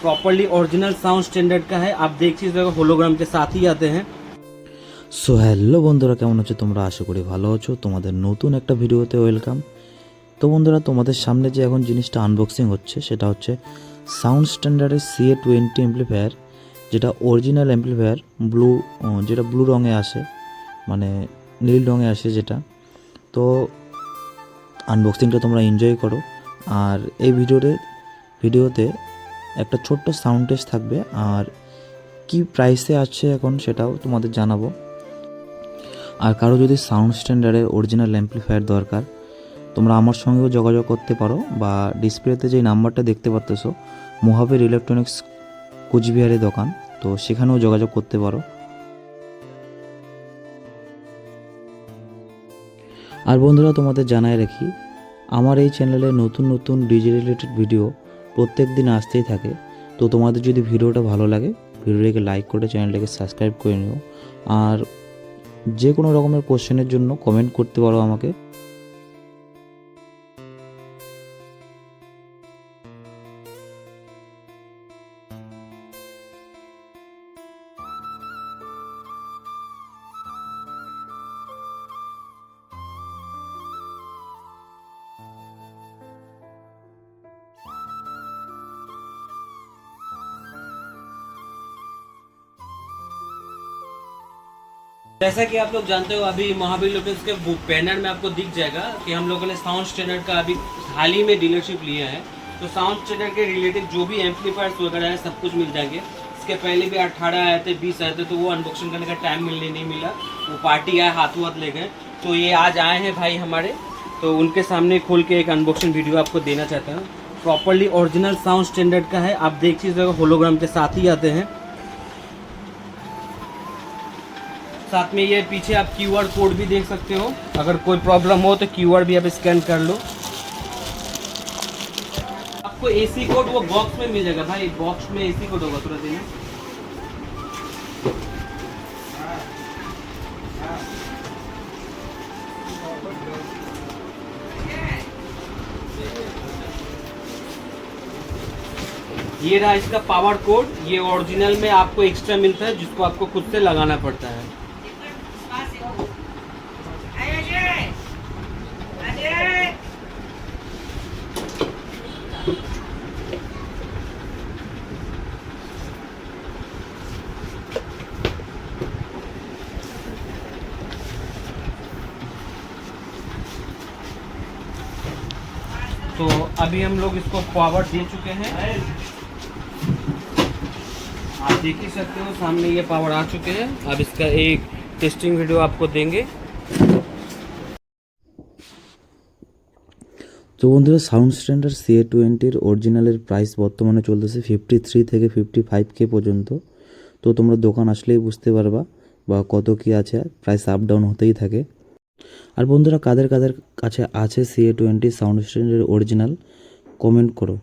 Properly original sound standard का है। आप देख सकते हो होलोग्राम के साथ ही आते हैं। সো হ্যালো বন্ধুরা, কেমন আছো তোমরা? আশা করি ভালো আছো। তোমাদের নতুন একটা ভিডিওতে ওয়েলকাম। তো বন্ধুরা, তোমাদের সামনে যে এখন জিনিসটা আনবক্সিং হচ্ছে সেটা হচ্ছে সাউন্ড স্ট্যান্ডার্ডের CA20 অ্যাম্পলিফায়ার, যেটা অরিজিনাল অ্যাম্পলিফায়ার। যেটা ব্লু রঙে আসে, মানে নীল রঙে আসে যেটা। তো আনবক্সিংটা তোমরা এনজয় করো। আর এই ভিডিওতে একটা ছোট্ট সাউন্ড টেস্ট থাকবে, আর কি প্রাইসে আছে এখন সেটাও তোমাদের জানাবো। আর কারো যদি সাউন্ড স্ট্যান্ডার্ডের অরিজিনাল অ্যাম্পলিফায়ার দরকার, তোমরা আমার সঙ্গেও যোগাযোগ করতে পারো, বা ডিসপ্লেতে যে নাম্বারটা দেখতে পারতেছো মহাবীর ইলেকট্রনিক্স কুচবিহারের দোকান, তো সেখানেও যোগাযোগ করতে পারো। আর বন্ধুরা, তোমাদের জানাই রাখি, আমার এই চ্যানেলে নতুন নতুন ডিজে রিলেটেড ভিডিও প্রত্যেক দিন আসতেই থাকে। তো তোমাদের যদি ভিডিওটা ভালো লাগে, ভিডিওটাকে লাইক করে চ্যানেলটাকে সাবস্ক্রাইব করে নিও। আর যে কোনো রকমের কোশ্চেনের জন্য কমেন্ট করতে পারো আমাকে। जैसा कि आप लोग जानते हो, अभी महाबीर इलेक्ट्रॉनिक्स के बैनर में आपको दिख जाएगा कि हम लोगों ने साउंड स्टैंडर्ड का अभी हाल ही में डीलरशिप लिया है। तो साउंड स्टैंडर्ड के रिलेटेड जो भी एम्पलीफायर्स वगैरह है सब कुछ मिल जाएंगे। इसके पहले भी 18 आए थे, 20 आए थे, तो वो अनबॉक्सिंग करने का टाइम मिलने नहीं मिला। वो पार्टी आए, हाथों हाथ ले गए। तो ये आज आए हैं भाई हमारे, तो उनके सामने खोल के एक अनबॉक्सिंग वीडियो आपको देना चाहता हूँ। प्रॉपर्ली ओरिजिनल साउंड स्टैंडर्ड का है। आप देख सकते हो होलोग्राम के साथ ही आते हैं। साथ में ये पीछे आप QR कोड भी देख सकते हो। अगर कोई प्रॉब्लम हो तो QR भी आप स्कैन कर लो। आपको AC कोड वो बॉक्स में मिल जाएगा भाई, बॉक्स में AC कोड होगा तुरंत ही। ये रहा इसका पावर कोड। ये ओरिजिनल में आपको एक्स्ट्रा मिलता है, जिसको आपको खुद से लगाना पड़ता है। तो अभी हम लोग इसको पावर दे चुके हैं। आप देख ही सकते हो सामने ये पावर आ चुके हैं। अब इसका एक टेस्टिंग वीडियो आपको देंगे। তো বন্ধুরা, সাউন্ড স্ট্যান্ডার্ড CA20 অরিজিনালের প্রাইস বর্তমানে চলতেছে 53 থেকে 55K পর্যন্ত। তো তোমরা দোকান আসলেই বুঝতে পারবা বা কত কি আছে, প্রাইস আপ ডাউন হতেই থাকে। আর বন্ধুরা, কাদের কাদের কাছে আছে CA20 sound standard original, comment করো।